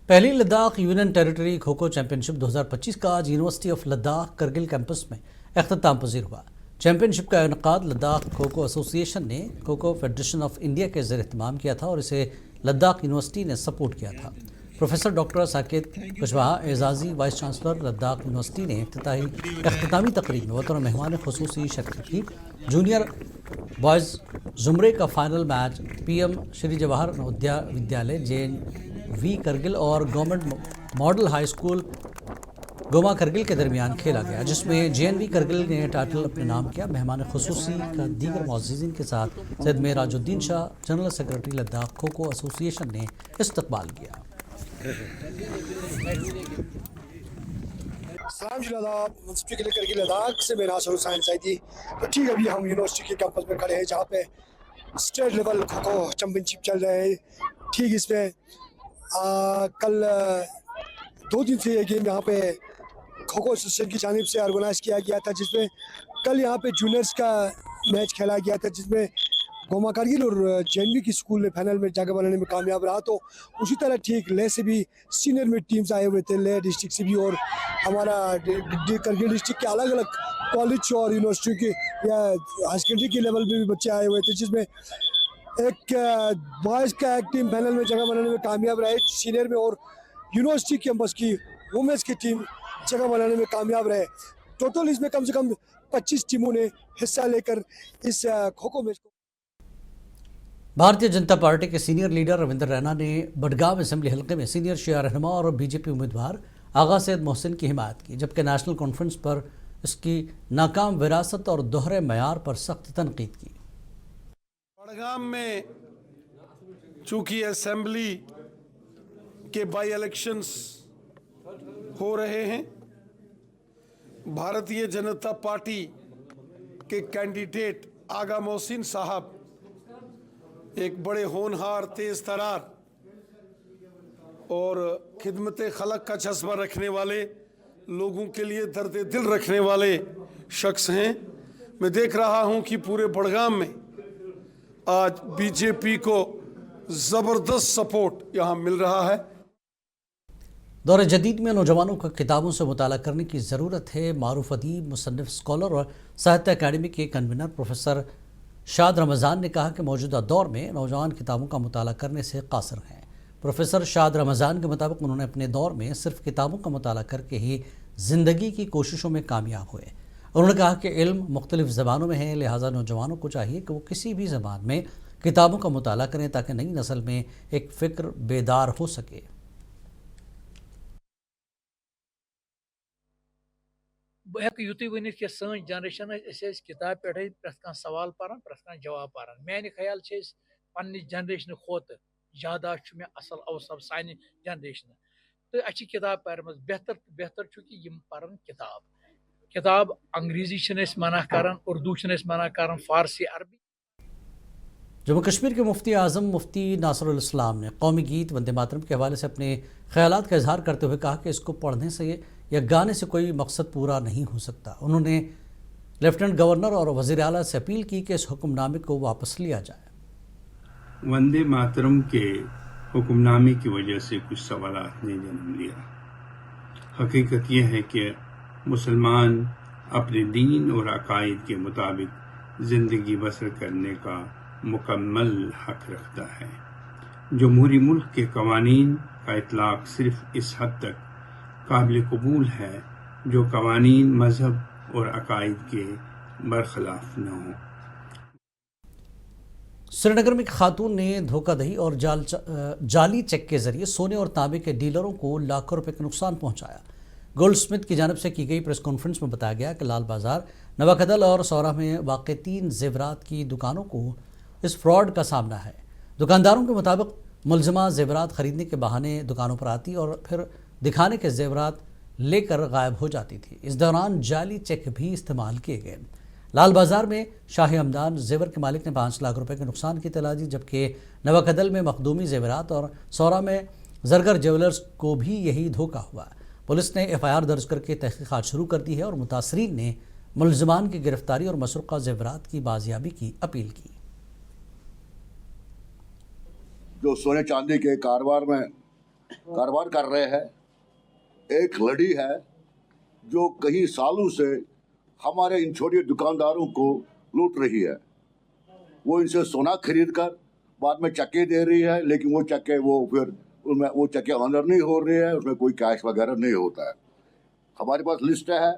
पहली Ladakh union territory kho kho championship 2025 का आज university of Ladakh Kargil campus में अख्ताम पजीर हुआ। चैंपियनशिप का इनकाद लद्दाख खो खो एसोसिएशन ने kho kho federation of India के ज़रिए इत्माम किया था और इसे लद्दाख यूनिवर्सिटी ने सपोर्ट किया था। Professor doctor Saqib Kushwaha Ejazi vice chancellor Ladakh university ने अख्तामी तकरीब में बतौर मेहमान खुसूसी शिरकत की। जूनियर बॉयज़ जुमरे का final match PM Shri Jawahar Navodaya Vidyalaya JNV Kargil और government model high school Goma Kargil के दरमियान खेला गया, जिसमें JNV करगिल ने टाइटल अपने नाम किया। मेहमान खुसूसी का दीगर मुअज़्ज़िज़ीन के साथ Syed Merajuddin Shah, general secretary Ladakh kho kho association ने इस्तकबाल किया। सलाम म्यूनसिपल करगिल लद्दाख से मैं नासिर हुसैन सैदी। तो ठीक अभी हम यूनिवर्सिटी के कैंपस में खड़े हैं जहाँ पे state level kho kho championship चल रहे हैं। ठीक इसमें कल 2 दिन से ये गेम यहाँ पे खो खो एसोसिएशन की जानिब से ऑर्गेनाइज किया गया था, जिसमें कल यहाँ पे जूनियर्स का मैच खेला गया था, जिसमें गोमा करगिल और JNV की स्कूल ने फाइनल में जगह बनाने में कामयाब रहा। तो उसी तरह ठीक ले से भी सीनियर में टीम्स आए हुए थे, ले डिस्ट्रिक्ट से भी और हमारा करगिल डिस्ट्रिक्ट के अलग अलग कॉलेज और यूनिवर्सिटी के या हाई सेकेंडरी के लेवल पे भी बच्चे आए हुए थे, जिसमें एक बॉयज़ का एक टीम फाइनल में जगह बनाने में कामयाब रहे सीनियर में, और यूनिवर्सिटी कैंपस की वुमेंस की टीम जगह बनाने में कामयाब रहे। टोटल इसमें कम से कम 25 टीमों ने हिस्सा लेकर इस खो खो मैच को। भारतीय जनता पार्टी के सीनियर लीडर रविंद्र रैना ने बडगाम असेंबली हल्के में सीनियर शिया रहनुमा और BJP उम्मीदवार आगा सैयद मोहसिन की हिमायत की, जबकि नेशनल कॉन्फ्रेंस पर इसकी नाकाम विरासत और दोहरे मयार पर सख्त तनकीद की। बडगाम में चूंकि असेंबली के बाई इलेक्शंस हो रहे हैं, भारतीय जनता पार्टी के कैंडिडेट आगा मोहसिन साहब एक बड़े होनहार, तेज तरार और खिदमत खलक का जज्बा रखने वाले, लोगों के लिए दर्द दिल रखने वाले शख्स हैं। मैं देख रहा हूं कि पूरे बडगाम में आज BJP को ज़बरदस्त सपोर्ट यहाँ मिल रहा है। दौर जदीद में नौजवानों को किताबों से मुताला करने की ज़रूरत है। मारूफ अदीब, मुसन्निफ, स्कॉलर और साहित्य अकादमी के कन्वीनर प्रोफेसर शाद रमज़ान ने कहा कि मौजूदा दौर में नौजवान किताबों का मुताला करने से कासिर हैं। प्रोफेसर शाद रमज़ान के मुताबिक उन्होंने अपने दौर में सिर्फ किताबों का मुताला करके ही ज़िंदगी की कोशिशों में कामयाब हुए। उन्होंने कहा कि इल्म मुख्तलिफ ज़बानों में है, लिहाजा नौजवानों को चाहिए कि वो किसी भी ज़बान में किताबों का मुताला करें ताकि नई नस्ल में एक फ़िक्र बेदार हो सके। बह हेक युत वन कि सन जनरेशन किताब पे प्रत सवाल पारान, प्रत जवाब पारान। मान ख्याल पन्ने जनरेशन खोत ज्यादा मे असल अवसर सान जनरेशन तो अच्छी किताब पर्म बेहतर बेहतर कि पारन किताब किताब अंग्रेजी मना कर, उर्दू मना कर, फारसी, अरबी। जम्मू कश्मीर के मुफ्ती आज़म मुफ्ती नासिरुल इस्लाम ने कौमी गीत वंदे मातरम के हवाले से अपने ख्यालात का इजहार करते हुए कहा कि इसको पढ़ने से या गाने से कोई मकसद पूरा नहीं हो सकता। उन्होंने लेफ्टिनेंट गवर्नर और वज़ीर आला से अपील की कि इस हुक्मनामे को वापस लिया जाए। वंदे मातरम के हुक्मनामे की वजह से कुछ सवालात ने जन्म लिया। हकीकत यह है कि मुसलमान अपने दीन और अकायद के मुताबिक ज़िंदगी बसर करने का मुकम्मल हक रखता है। जमहूरी मुल्क के कवानीन का इतलाक़ सिर्फ इस हद तक काबिल कबूल है जो कवानीन मजहब और अकायद के बरखिलाफ न हों। श्रीनगर में एक खातून ने धोखाधड़ी और जाली चेक के जरिए सोने और तांबे के डीलरों को लाखों रुपए का नुकसान पहुंचाया। गोल्ड स्मिथ की जानिब से की गई प्रेस कॉन्फ्रेंस में बताया गया कि लाल बाजार, नवाकदल और सौरा में वाक़ 3 जेवरात की दुकानों को इस फ्रॉड का सामना है। दुकानदारों के मुताबिक मुलजिमा जेवरात खरीदने के बहाने दुकानों पर आती और फिर दिखाने के जेवरात लेकर गायब हो जाती थी। इस दौरान जाली चेक भी इस्तेमाल किए गए। लाल बाजार में शाही हमदान जेवर के मालिक ने 5 लाख रुपए के नुकसान की इत्तला दी, जबकि नवाकदल में मखदूमी जेवरात और सौरा में जरगर ज्वेलर्स को भी यही धोखा हुआ। पुलिस ने FIR दर्ज करके तहकीकात शुरू कर दी है और मुतासरीन ने मुलजिमान की गिरफ्तारी और मसरूक़ा जेवरात की बाजियाबी की अपील की। जो सोने चांदी के कारोबार में कारोबार कर रहे हैं। एक लड़ी है जो कई सालों से हमारे इन छोटे दुकानदारों को लूट रही है। वो इनसे सोना खरीद कर बाद में चक्के दे रही है, लेकिन वो चक्के वो फिर उनमें वो चक्के ऑनर नहीं हो रहे हैं, उसमें कोई कैश वगैरह नहीं होता है। हमारे पास लिस्ट है।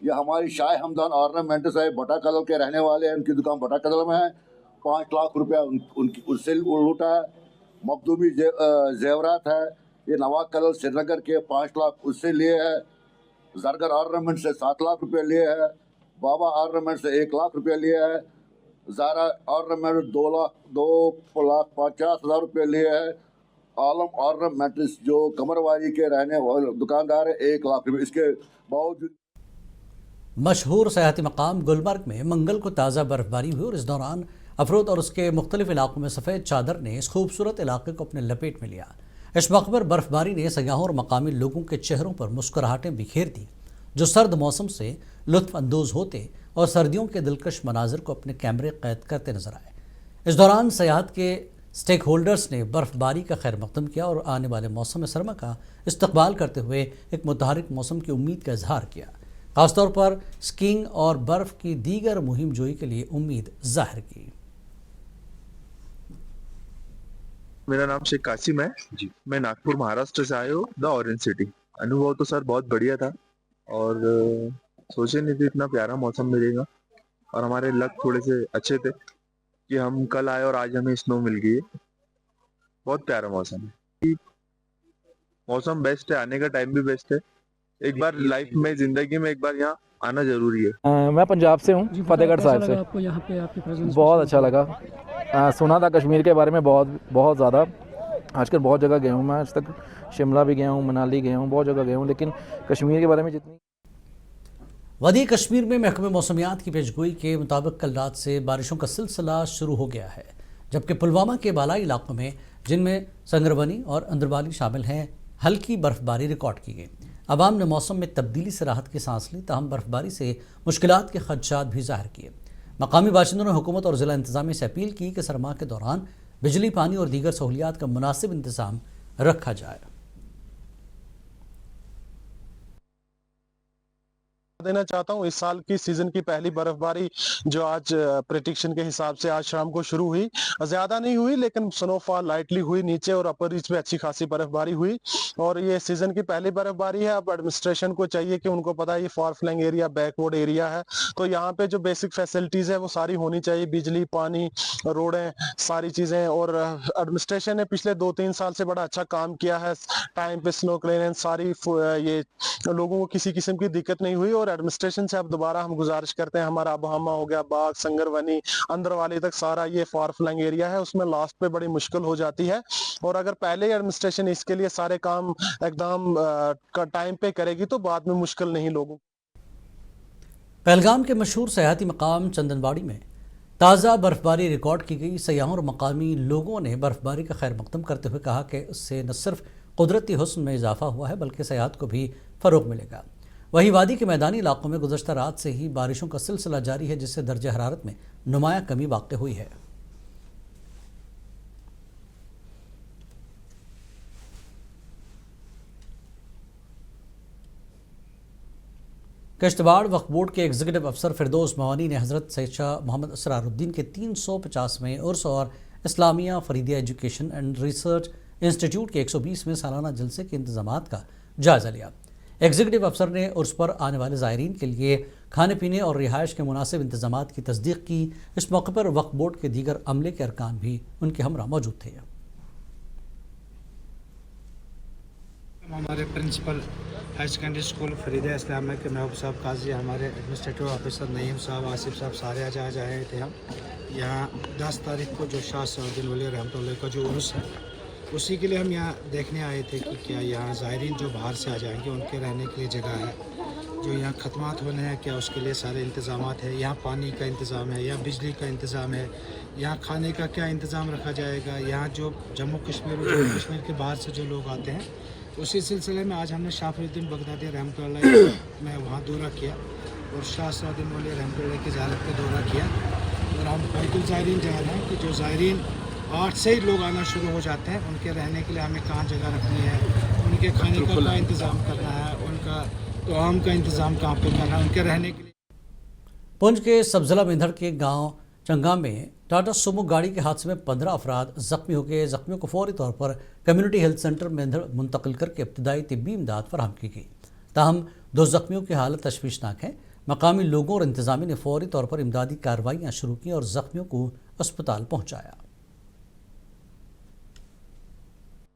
ये हमारी शाह हमदान ऑर्नामेंट्स है, बटा कदल के रहने वाले हैं। उनकी दुकान बटा कदल में है। 5 लाख रुपया उनकी उससे लूटा है। मखदूमी जेवरात है, ये नवाब कदल श्रीनगर के 5 लाख उससे लिए है। जरगर ऑर्नामेंट से 7 लाख रुपये लिए है। बाबा ऑर्नामेंट से 1 लाख रुपये लिए है। ज़ारा ऑर्नामेंट 2,50,000 रुपये लिए है। आलम ऑर्नामेंट्स जो कमरवारी के रहने वाले दुकानदार है 1 लाख रुपये। इसके बावजूद मशहूर सयाहती मकाम गुलमर्ग में मंगल को ताज़ा बर्फबारी हुई और इस दौरान अफरोद और उसके मुख्तलिफ इलाकों में सफ़ेद चादर ने इस खूबसूरत इलाके को अपने लपेट में लिया। इस मौके पर बर्फबारी ने सयाहों और मकामी लोगों के चेहरों पर मुस्कुराहटें बिखेर दी, जो सर्द मौसम से लुत्फ़ अंदोज़ होते और सर्दियों के दिलकश मनाजिर को अपने कैमरे कैद करते नजर आए। इस दौरान सयाहत के स्टेक होल्डर्स ने बर्फबारी का खैर मकदम किया और आने वाले मौसम सरमा का इस्तकबाल करते हुए एक मुतहरिक मौसम की उम्मीद का इजहार किया। खासतौर पर स्कीइंग और बर्फ की दीगर मुहिम जोई के लिए उम्मीद जाहिर की। मेरा नाम शेख कासिम है जी। मैं नागपुर महाराष्ट्र से आया हूँ, द ऑरेंज सिटी। अनुभव तो सर बहुत बढ़िया था और सोचे नहीं थे इतना प्यारा मौसम मिलेगा और हमारे लक थोड़े से अच्छे थे कि हम कल आए और आज हमें स्नो मिल गई है। बहुत प्यारा मौसम है। मौसम बेस्ट है, आने का टाइम भी बेस्ट है। एक बार लाइफ में जिंदगी में एक बार यहाँ आना जरूरी है। मैं पंजाब से हूँ, फतेहगढ़ साहिब से। आपको यहाँ पे आपकी प्रेजेंस बहुत अच्छा लगा। सुना था कश्मीर के बारे में बहुत ज़्यादा। आजकल बहुत जगह गया हूँ मैं, आज तक शिमला भी गया हूँ, मनाली गया हूँ, बहुत जगह गया हूँ, लेकिन कश्मीर के बारे में जितनी वदी कश्मीर में महकमे मौसमियात की पेशगोई के मुताबिक कल रात से बारिशों का सिलसिला शुरू हो गया है, जबकि पुलवामा के बालाई इलाकों में, जिनमें संगरबनी और अंदरबाली शामिल हैं, हल्की बर्फबारी रिकॉर्ड की गई। अवाम ने मौसम में तब्दीली से राहत की सांस ली, ताहम बर्फबारी से मुश्किलात के खदशात भी ज़ाहिर किए। मकामी बाशिंदों ने हुकूमत और ज़िला इंतज़ामिया से अपील की कि सरमा के दौरान बिजली, पानी और दीगर सहूलियात का मुनासिब इंतज़ाम रखा जाए। देना चाहता हूँ, इस साल की सीजन की पहली बर्फबारी जो आज प्रेडिक्शन के हिसाब से आज शाम को शुरू हुई, ज्यादा नहीं हुई लेकिन स्नोफॉल लाइटली हुई। नीचे और अपर रीच में अच्छी खासी बर्फबारी हुई और ये सीजन की पहली बर्फबारी है। अब एडमिनिस्ट्रेशन को चाहिए कि उनको पता है ये फार फ्लैंग एरिया, बैकवर्ड एरिया है, तो यहाँ पे जो बेसिक फैसिलिटीज है वो सारी होनी चाहिए, बिजली, पानी, रोडें, सारी चीजें। और एडमिनिस्ट्रेशन ने पिछले 2-3 साल से बड़ा अच्छा काम किया है। टाइम पे स्नो क्लियरेंस सारी, ये लोगों को किसी किस्म की दिक्कत नहीं हुई। और एडमिनिस्ट्रेशन से अब दोबारा हम गुजारिश करते हैं, हमारा अबहमा हो गया, बाग, संगरवनी, अंदरवाली तक सारा ये फार फ्लैंग एरिया है, उसमें लास्ट पे बड़ी मुश्किल हो जाती है। और अगर पहले एडमिनिस्ट्रेशन इसके लिए सारे काम एकदम का टाइम पे करेगी तो बाद में मुश्किल नहीं लोगों। पहलगाम के मशहूर सयाहती मकाम चंदनबाड़ी में ताज़ा बर्फबारी रिकॉर्ड की गई। सयाहों और मकामी लोगों ने बर्फबारी का खैर मकदम करते हुए कहा कि इससे न सिर्फ कुदरती हुस्न में इजाफा हुआ है बल्कि सयाहत को भी फ़रोग़ मिलेगा। वहीं वादी के मैदानी इलाकों में गुज़श्ता रात से ही बारिशों का सिलसिला जारी है, जिससे दर्जा हरारत में नुमाया कमी वाक़ई हुई है। किश्तवाड़ वक्फ बोर्ड के एग्जीक्यूटिव अफसर फिरदौस मवानी ने हज़रत सैयद शाह मोहम्मद असरारुद्दीन के 350वें उर्स और Islamia Faridia education and research institute के 120वें सालाना जलसे के इंतजामात का जायज़ा लिया। एग्जीक्यूटिव अफसर ने उर्स पर आने वाले ज़ायरीन के लिए खाने पीने और रिहाइश के मुनासिब इंतजामात की तस्दीक की। इस मौके पर वक्फ बोर्ड के दीगर अमले के अरकान भी उनके हमरा मौजूद थे। हमारे principal high secondary school Faridia Islamia के महबूब साहब काजी, हमारे एडमिनिस्ट्रेटिव ऑफिसर नईम साहब, आसिफ साहब, सारे आज आए थे। हम यहाँ 10 तारीख को जो शाह सलाउद्दीन वली रहमतुल्लाह का जो उर्स है उसी के लिए हम यहाँ देखने आए थे कि क्या यहाँ ज़ायरीन जो बाहर से आ जाएंगे उनके रहने के लिए जगह है, जो यहाँ खत्मात होने हैं क्या उसके लिए सारे इंतज़ामात है, यहाँ पानी का इंतज़ाम है, यहाँ बिजली का इंतज़ाम है, यहाँ खाने का क्या इंतज़ाम रखा जाएगा। यहाँ जो जम्मू कश्मीर के बाहर से जो लोग आते हैं, उसी सिलसिले में आज हमने शाह फरीदुद्दीन बगदादी रहमतुल्लाह में वहाँ दौरा किया और शाह सलाउद्दीन वली रहमतुल्लाह की ज़ियारत का दौरा किया। और हम बैतुल ज़ायरीन जा रहे हैं कि जो ज़ायरीन 8 से ही लोग आना शुरू हो जाते हैं। उनके रहने के लिए हमें कहाँ जगह रखनी है, उनके खाने का क्या इंतज़ाम करना है, उनका तोआम का इंतज़ाम कहाँ पे करना है, उनके रहने के लिए। पुंछ के सब जिला मेंढर के गांव चंगा में टाटा सुमो गाड़ी के हादसे में 15 अफराद जख्मी हो गए। जख्मियों को फौरी तौर पर कम्युनिटी हेल्थ सेंटर मेंढर मुंतकिल करके इब्तदाई तिब्बी इमदाद फराहम की गई। ताहम 2 जख्मियों की हालत तशवीशनाक है। मकामी लोगों और इंतजामिया ने फौरी तौर पर इमदादी कार्रवाइयाँ शुरू की और जख्मियों को अस्पताल पहुँचाया।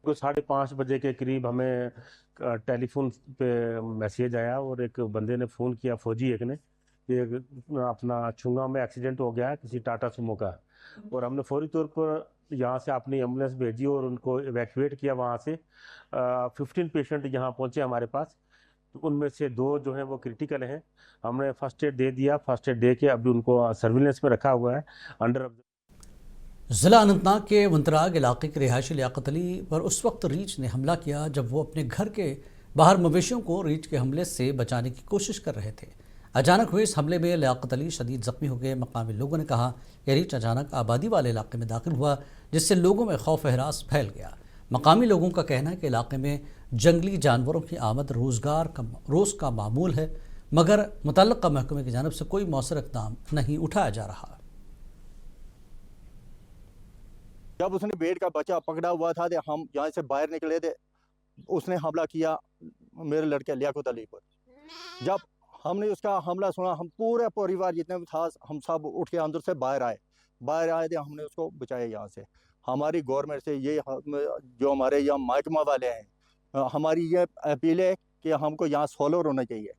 5:30 बजे के करीब हमें टेलीफोन पे मैसेज आया और एक बंदे ने फ़ोन किया, फौजी एक ने, कि अपना चुंगा में एक्सीडेंट हो गया है किसी टाटा सुमो का। और हमने फौरी तौर पर यहाँ से अपनी एम्बुलेंस भेजी और उनको इवैक्यूएट किया। वहाँ से 15 पेशेंट यहाँ पहुँचे हमारे पास, तो उनमें से 2 जो हैं वो क्रिटिकल हैं। हमने फर्स्ट एड दे दिया, फर्स्ट एड दे के अभी उनको सर्विलेंस में रखा हुआ है अंडर। ज़िला अनंतनाग के वंतराग इलाके के रिहायशी लियाकत अली पर उस वक्त रीछ ने हमला किया जब वो अपने घर के बाहर मवेशियों को रीछ के हमले से बचाने की कोशिश कर रहे थे। अचानक हुए इस हमले में लियाकत अली शदीद ज़ख्मी हो गए। मकामी लोगों ने कहा कि रीछ अचानक आबादी वाले इलाके में दाखिल हुआ, जिससे लोगों में खौफ हरास फैल गया। मकामी लोगों का कहना है कि इलाके में जंगली जानवरों की आमद रोज़ का मामूल है, मगर मुतल्लका महकमे की जानिब से कोई मौसर इक़दाम नहीं उठाया जा रहा। जब उसने भेड़ का बच्चा पकड़ा हुआ था, हम यहाँ से बाहर निकले थे, उसने हमला किया मेरे लड़के लियाकत अली पर। जब हमने उसका हमला सुना, हम पूरे परिवार जितने भी था, हम सब उठ के अंदर से बाहर आए थे। हमने उसको बचाया यहाँ से। हमारी गवर्नमेंट से ये जो हमारे यहाँ महकमा वाले हैं, हमारी ये अपील है कि हमको यहाँ सोलर होना चाहिए।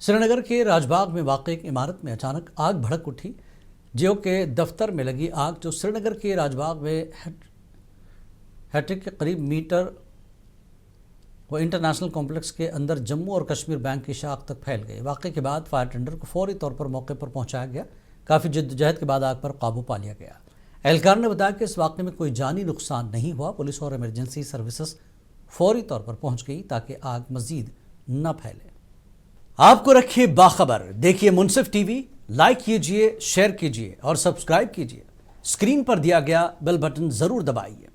श्रीनगर के राजबाग में वाक़ एक इमारत में अचानक आग भड़क उठी। जियो के दफ्तर में लगी आग, जो श्रीनगर के राजबाग में हैट्रिक के करीब मीटर व इंटरनेशनल कॉम्प्लेक्स के अंदर जम्मू और कश्मीर बैंक की शाख तक फैल गई। वाक़े के बाद फायर टेंडर को फौरी तौर पर मौके पर पहुंचाया गया। काफ़ी जद्दोजहद के बाद आग पर काबू पा लिया गया। एहलकार ने बताया कि इस वाक़े में कोई जानी नुकसान नहीं हुआ। पुलिस और इमरजेंसी सर्विसेज फौरी तौर पर पहुंच गई ताकि आग मज़ीद न फैले। आपको रखिए बाखबर, देखिए मुनसिफ टीवी, लाइक कीजिए, शेयर कीजिए और सब्सक्राइब कीजिए। स्क्रीन पर दिया गया बेल बटन ज़रूर दबाइए।